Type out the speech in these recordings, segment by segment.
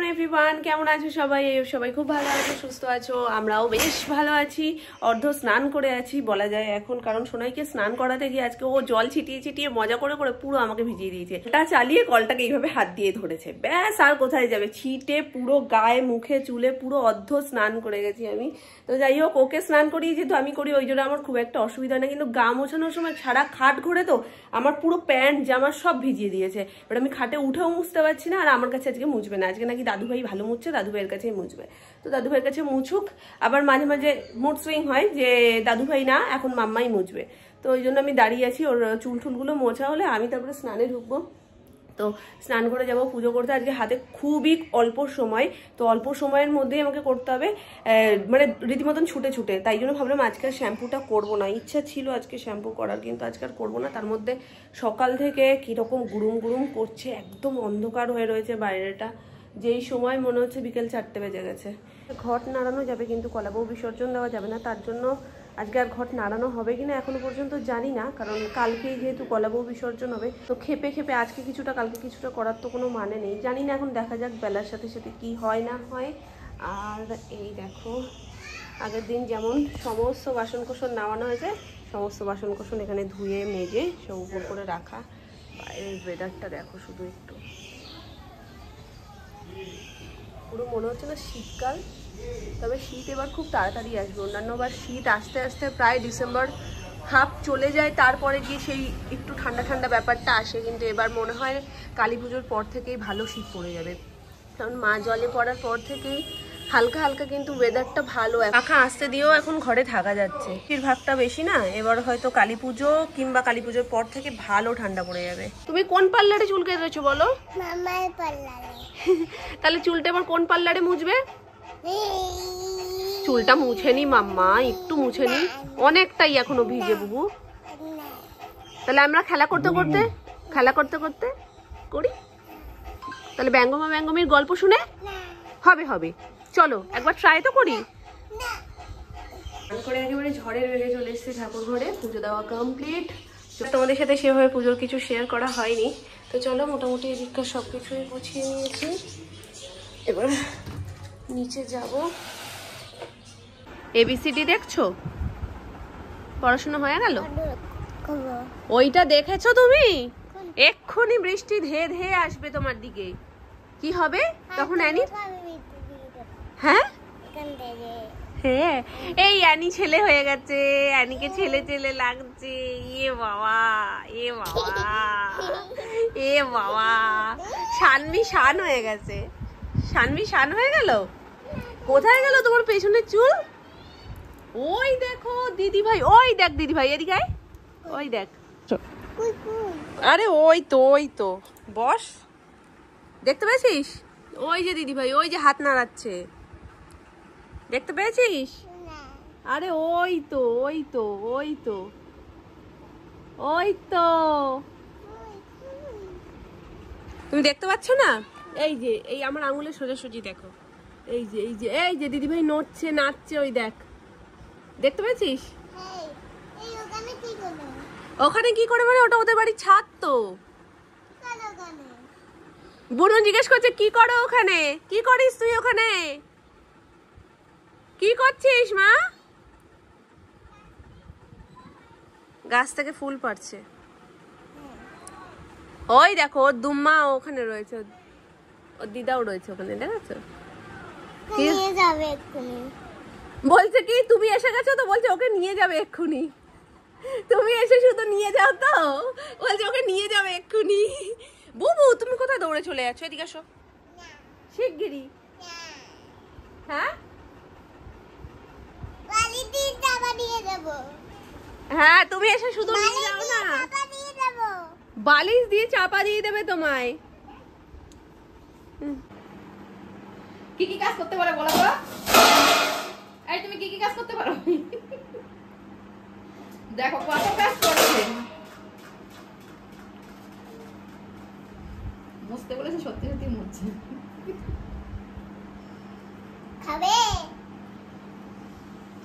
Afternoon everyone, কেমন আছো সবাই? সবাই খুব ভালো আছো, সুস্থ আছো, আমরাও বেশ ভালো আছি। অর্ধ স্নান করে আছি বলা যায় এখন, কারণ সোনাইকে স্নান করাতে গিয়ে আজকে ও জল ছিটিয়ে ছিটিয়ে মজা করে করে পুরো আমাকে ভিজিয়ে দিয়েছে। এটা চালিয়ে কলটাকে এইভাবে হাত দিয়ে ধরেছে, ব্যাস আর কোথায় যাবে, ছিটে পুরো গায়ে মুখে চুলে পুরো অর্ধ স্নান করে গেছি আমি। তো যাই হোক, ওকে স্নান করিয়ে যেহেতু আমি করি ওই জন্য আমার খুব একটা অসুবিধা নেই, কিন্তু গা মোছানোর সময় সারা খাট ঘুরে তো আমার পুরো প্যান্ট জামা সব ভিজিয়ে দিয়েছে। এবার আমি খাটে উঠেও মুছতে পারছি না, আর আমার কাছে আজকে মুছবে না, আজকে নাকি দাদু ভাই ভালো মুছছে, দাদু ভাইয়ের কাছেই মুছবে। তো দাদু ভাইয়ের কাছে মুছুক, আবার মাঝে মাঝে মুড সুইং হয় যে দাদু ভাই না, এখন মাম্মাই মুছবে। তো ওই জন্য আমি দাঁড়িয়ে আছি, ওর চুল টুলগুলো মোছা হলে আমি তারপরে স্নানে ঢুকবো। তো স্নান করে যাব পুজো করতে। আজকে হাতে খুবই অল্প সময়, তো অল্প সময়ের মধ্যেই আমাকে করতে হবে, মানে রীতিমতন ছুটে ছুটে। তাই জন্য ভাবলাম আজকে শ্যাম্পুটা করবো না, ইচ্ছা ছিল আজকে শ্যাম্পু করার, কিন্তু আজকে আর করবো না। তার মধ্যে সকাল থেকে কীরকম গুরুম গুরুম করছে, একদম অন্ধকার হয়ে রয়েছে বাইরেটা, যেই সময় মনে হচ্ছে বিকেল 4টে বেজে গেছে। ঘট নাড়ানো যাবে কিন্তু কলাবউ বিসর্জন দেওয়া যাবে না, তার জন্য আজকে আর ঘট নাড়ানো হবে কিনা এখনো পর্যন্ত জানি না, কারণ কালকেই যেহেতু কলাবউ বিসর্জন হবে। তো খেপে খেপে আজকে কিছুটা কালকে কিছুটা করার তো কোনো মানে নেই, জানি না, এখন দেখা যাক বেলার সাথে সাথে কি হয় না হয়। আর এই দেখো, আগের দিন যেমন সমস্ত বাসনকোসন নামানো হয়েছে, সমস্ত বাসনকোসন এখানে ধুয়ে মেজে সব উপর করে রাখা। বাইরের ওয়েদারটা দেখো শুধু একটু, পুরো মনে হচ্ছে না শীতকাল, তবে শীত এবার খুব তাড়াতাড়ি আসবে। অন্যান্যবার শীত আস্তে আস্তে প্রায় ডিসেম্বর হাফ চলে যায়, তারপরে গিয়ে সেই একটু ঠান্ডা ঠান্ডা ব্যাপারটা আসে, কিন্তু এবার মনে হয় কালী পুজোর পর থেকেই ভালো শীত পড়ে যাবে, কারণ মা জলে পড়ার পর থেকেই হালকা হালকা কিন্তু ওয়েদারটা ভালো। পাখা আসতে দিয়েও এখন ঘরে থাকা যাচ্ছে, ভাগটা বেশি না, এবার হয়তো কালী পুজো কিংবা কালী পুজোর পর থেকে ভালো ঠান্ডা পড়ে যাবে। তুমি কোন পার্লারে চুল কেটেছো বলো? মামার পার্লারে। তাহলে চুলটা এবার কোন পার্লারে মুছবে? চুলটা মুছে নি মাম্মা, একটু মুছে নি, অনেকটাই এখনো ভিজে বুবু। তাহলে আমরা খেলা করতে করতে করি, তাহলে ব্যঙ্গমা ব্যঙ্গমির গল্প শুনে হবে হবে, চলো একবার ট্রাই তো করি। করে একেবারে ঝড়ের বেগে চলে এসেছে ঠাকুর ঘরে, পুজো দেওয়া কমপ্লিট। তোমাদের সাথে সেভাবে পুজোর কিছু শেয়ার করা হয়নি, তো চলো মোটামুটি এদিককার সব কিছুই গুছিয়ে নিয়েছি, এবার নিচে যাব। এবিসিডি দেখছো? পড়াশোনা হয়ে গেল? ওইটা দেখেছো তুমি? এক্ষুনি বৃষ্টি ধেয়ে ধেয়ে আসবে তোমার দিকে, কি হবে তখন? অ্যানি, হ্যাঁ হ্যাঁ, এই অ্যানি ছেলে হয়ে গেছে, অ্যানিকে ছেলে ছেলে লাগছে। এ বাবা, এ বাবা, এ বাবা, শানভি শান হয়ে গেছে, শানভি শান হয়ে গেল। কোথায় গেল তোমার পেছনের চুল? ওই দেখো দিদি ভাই, ওই দেখ দিদি ভাই, এদিকে আয়, ওই দেখ। আরে ওই তো বস, দেখতে পেয়েছিস? ওই যে দিদি ভাই, ওই যে হাত নাড়াচ্ছে, দেখতে পেয়েছিস? আরে ওই তো ওই তো ওই তো ওই তো, তুমি দেখতে পাচ্ছ না? এই যে এই আমার আঙুলের সোজাসুজি দেখো, এই যে এই যে এই যে দিদি ভাই নড়ছে নাচছে, ওই দেখ, দেখতে পেয়েছিস? ওখানে কি করে মানে, ওটা ওদের বাড়ির ছাদ তো। বুড়ো জিজ্ঞেস করছে কি করো ওখানে, কি করিস তুই ওখানে, কি করছিস মা? গাছ থেকে ফুল পাড়ছে, ওই দেখো ওর দুম্মা ওখানে রয়েছে, ওর দিদাও রয়েছে ওখানে, দেখেছো? বলছে কি তুমি এসে গেছো তো, বলছে ওকে নিয়ে যাবে এক্ষুনি, তুমি এসে শুধু নিয়ে যাও তো, বলছে ওকে নিয়ে যাবে এক্ষুনি। বুবু তুমি কোথায় দৌড়ে চলে যাচ্ছ? এদিকে আসো শিগগিরই। হ্যাঁ হ্যাঁ, তুমি এসে শুধু নিয়ে যাও না, বালিশ দিয়ে চাপা দিয়ে দেবে তোমায়। কি কি কাজ করতে পারো বলো তো? এই তুমি কি কি কাজ করতে পারো? দেখো কত কাজ করছে, মুছতে বলেছে, সত্যি সত্যি মুছছে। খাবে?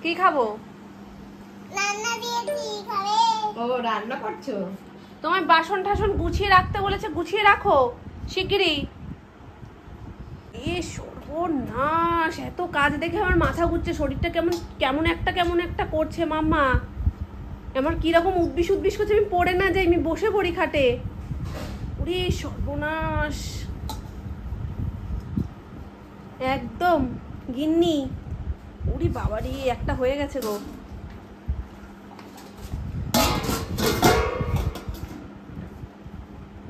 কি খাবো? রান্না দিয়েছি, খাবে? ও রান্না করছো? তোমার বাসন টাসন গুছিয়ে রাখতে বলেছে, গুছিয়ে রাখো শিগগিরই। ইস সর্বনাশ, এত কাজ দেখে আমার মাথা ঘুরছে, শরীরটা কেমন একটা করছে মাম্মা। আমার কিরকম উদ্বিস করছে, আমি পড়ে না যাই, আমি বসে পড়ি খাটে। ওরে সর্বনাশ, একদম গিন্নি। ওরে বাবারে, একটা হয়ে গেছে গো।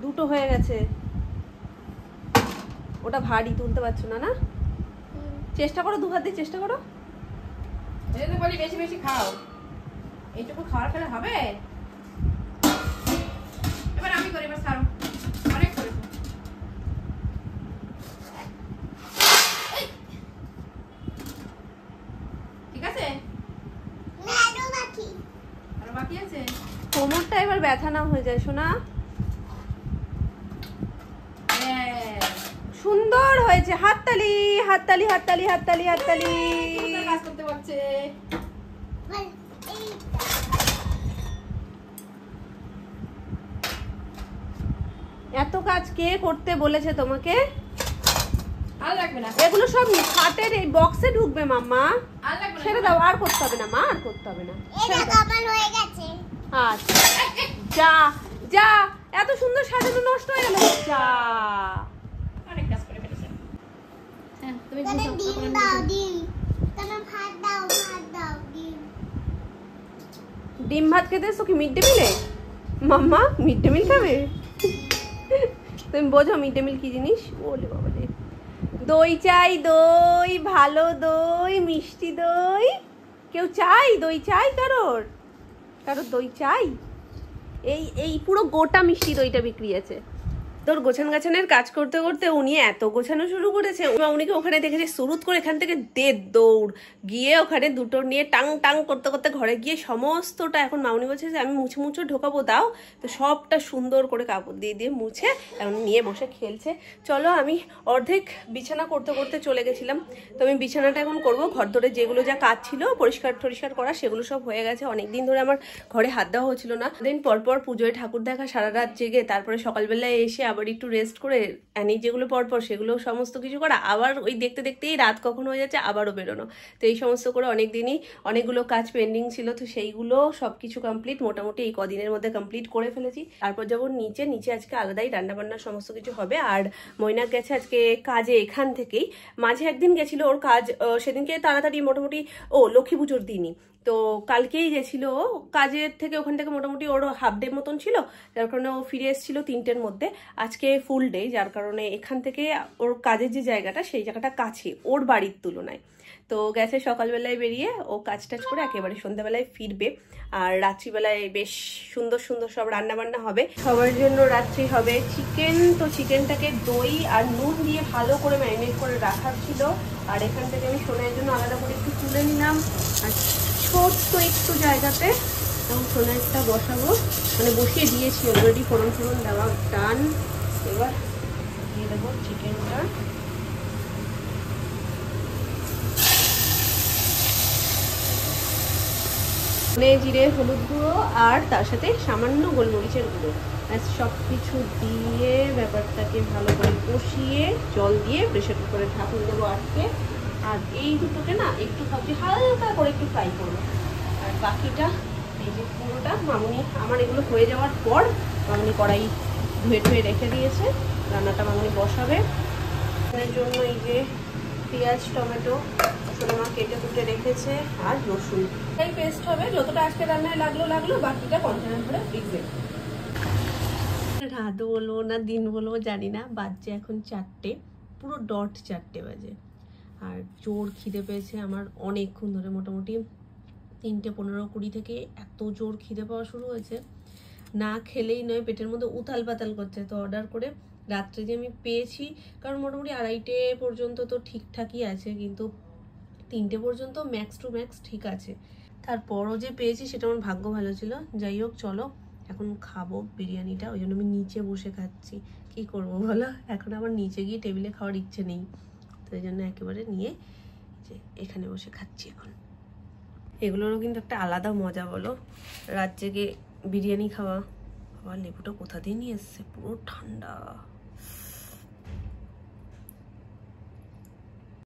দুটো হয়ে গেছে। ওটা ভারী, তুলতে পারছো না? না, চেষ্টা করো, 2 হাত দিয়ে চেষ্টা করো। বলি বেশি বেশি খাও, এইটুকু খাওয়ার ফেলে হবে। এবার আমি করি, এবার ছাড়ো, অনেক করেছো। ঠিক আছে, আরো বাকি আছে। কোমরটা এবার ব্যথা না হয়ে যায় শোনা। সুন্দর হয়েছে, হাততালি হাততালি হাততালি হাততালি হাততালি। কাজ করতে পারছে। এত কাজ কে করতে বলেছে তোমাকে? আর লাগবে না, এগুলো সব খাটের এই বক্সে ঢুকবে মাম্মা। আর লাগবে না, ছেড়ে দাও, আর করতে হবে না মা, আর করতে হবে না। এটা কপাল হয়ে গেছে। আচ্ছা যা যা, এত সুন্দর সাজানো নষ্ট হয়ে গেল। যা, অনেক কাজ করে ফেলেছে। হ্যাঁ, তুমি তাহলে বুঝো, ডিম তারপরে দাও, বুঝো। ডিম। তাহলে ভাত দাও, ডিম। ডিম ভাত খেতে এসো কি মিড ডে মিলে? মাম্মা মিড ডে মিল খাবে? তুমি বোঝো মিড ডে মিল কি জিনিস? বলে বাবা রে, দই চাই, দই, ভালো দই, মিষ্টি দই। কেউ চাই? দই চাই কারোর দই চাই? এই পুরো গোটা মিষ্টি দইটা বিক্রি আছে। তোর গোছান গাছানের কাজ করতে করতে উনি এত গোছানো শুরু করেছে, উনিকে ওখানে দেখেছে সুরুত করে এখান থেকে দৌড় গিয়ে ওখানে দুটো নিয়ে টাং টাং করতে করতে ঘরে গিয়ে সমস্তটা, এখন মামনি বলছে যে আমি মুছে ঢোকাবো, দাও। তো সবটা সুন্দর করে কাপড় দিয়ে মুছে এখন নিয়ে বসে খেলছে। চলো, আমি অর্ধেক বিছানা করতে করতে চলে গেছিলাম, তো আমি বিছানাটা এখন করবো। ঘর ধরে যেগুলো যা কাজ ছিল পরিষ্কার করা, সেগুলো সব হয়ে গেছে। অনেকদিন ধরে আমার ঘরে হাত দেওয়া হচ্ছিল না। দিন পরপর পুজোয় ঠাকুর দেখা, সারা রাত জেগে, তারপরে সকালবেলায় এসে আবার একটু রেস্ট করে অ্যানি যেগুলো পরপর সেগুলো সমস্ত কিছু করা, আবার ওই দেখতে দেখতেই রাত কখন হয়ে যাচ্ছে, আবারও বেরোনো। তো এই সমস্ত করে অনেকগুলো কাজ পেন্ডিং ছিল, তো সেইগুলো সবকিছু কমপ্লিট মোটামুটি এই কদিনের মধ্যে কমপ্লিট করে ফেলেছি। তারপর যাবো নিচে আজকে আলাদাই রান্নাবান্নার সমস্ত কিছু হবে। আর মৈনাক গেছে আজকে কাজে, এখান থেকেই। মাঝে একদিন গেছিল ওর কাজ, সেদিনকে তাড়াতাড়ি মোটামুটি লক্ষ্মী পুজোর দিনই, তো কালকেই গেছিল কাজের থেকে, ওখান থেকে মোটামুটি ওর হাফ ডে মতন ছিল, যার কারণে ও ফিরে এসেছিল 3টের মধ্যে। আজকে ফুল ডে, যার কারণে এখান থেকে ওর কাজের যে জায়গাটা, সেই জায়গাটা কাছে ওর বাড়ির তুলনায়। তো গেছে সকালবেলায় বেরিয়ে, ও কাজ টাজ করে একেবারে সন্ধ্যাবেলায় ফিরবে। আর রাত্রিবেলায় বেশ সুন্দর সব রান্নাবান্না হবে। সবার জন্য রাত্রি হবে চিকেন। তো চিকেনটাকে দই আর নুন দিয়ে ভালো করে ম্যারিনেট করে রাখার ছিল। আর এখান থেকে আমি সোনার জন্য আলাদা করে একটু তুলে নিলাম, আর ছোট্ট একটু জায়গাতে এবং সোনারটা বসাবো, মানে বসিয়ে দিয়েছি অলরেডি, ফোড়ন দেওয়া ডান। এবার দিয়ে দেবো চিকেনটা। জিরে, হলুদ গুঁড়ো আর তার সাথে সামান্য গোলমরিচের গুঁড়ো, সব কিছু দিয়ে ব্যাপারটাকে ভালো করে কষিয়ে জল দিয়ে প্রেসার কুকারে ঢাকুন দেবো আজকে। আর এই দুটোকে না একটু ভাবছি হালকা করে একটু ফ্রাই করবো। আর বাকিটা এই যে পুরোটা মামুনি, আমার এগুলো হয়ে যাওয়ার পর মামুনি কড়াই ধুয়ে রেখে দিয়েছে, রান্নাটা মামুনি বসাবে। এর জন্য এই যে পেঁয়াজ, টমেটো সোনামা কেটে কুটে রেখেছে, আর রসুন এই পেস্ট হবে। যতটা আজকে রান্নায় লাগলো, বাকিটা কন্টেনার ভরে ফিরবে। রাত বলবো না দিন বলবো জানি না, বাজছে এখন 4টে, পুরো ডট 4টে বাজে। আর জোর খিদে পেয়েছে আমার অনেকক্ষণ ধরে, মোটামুটি 3:15-20 থেকে এত জোর খিদে পাওয়া শুরু হয়েছে, না খেলেই নয়, পেটের মধ্যে উথাল পাতাল করছে। তো অর্ডার করে রাত্রে যে আমি পেয়েছি, কারণ মোটামুটি 2:30 পর্যন্ত তো ঠিকঠাকই আছে, কিন্তু 3টে পর্যন্ত ম্যাক্স টু ম্যাক্স ঠিক আছে। তারপরও যে পেয়েছি সেটা আমার ভাগ্য ভালো ছিল। যাই হোক, চলো এখন খাবো বিরিয়ানিটা, ওই জন্য আমি নিচে বসে খাচ্ছি। কি করব বলো, এখন আমার নিচে গিয়ে টেবিলে খাওয়ার ইচ্ছে নেই, তো এই জন্য একেবারে নিয়ে যে এখানে বসে খাচ্ছি এখন। এগুলোরও কিন্তু একটা আলাদা মজা বলো, রাত জেগে বিরিয়ানি খাওয়া। আবার লেবুটা কোথা দিয়ে নিয়ে এসছে, পুরো ঠান্ডা।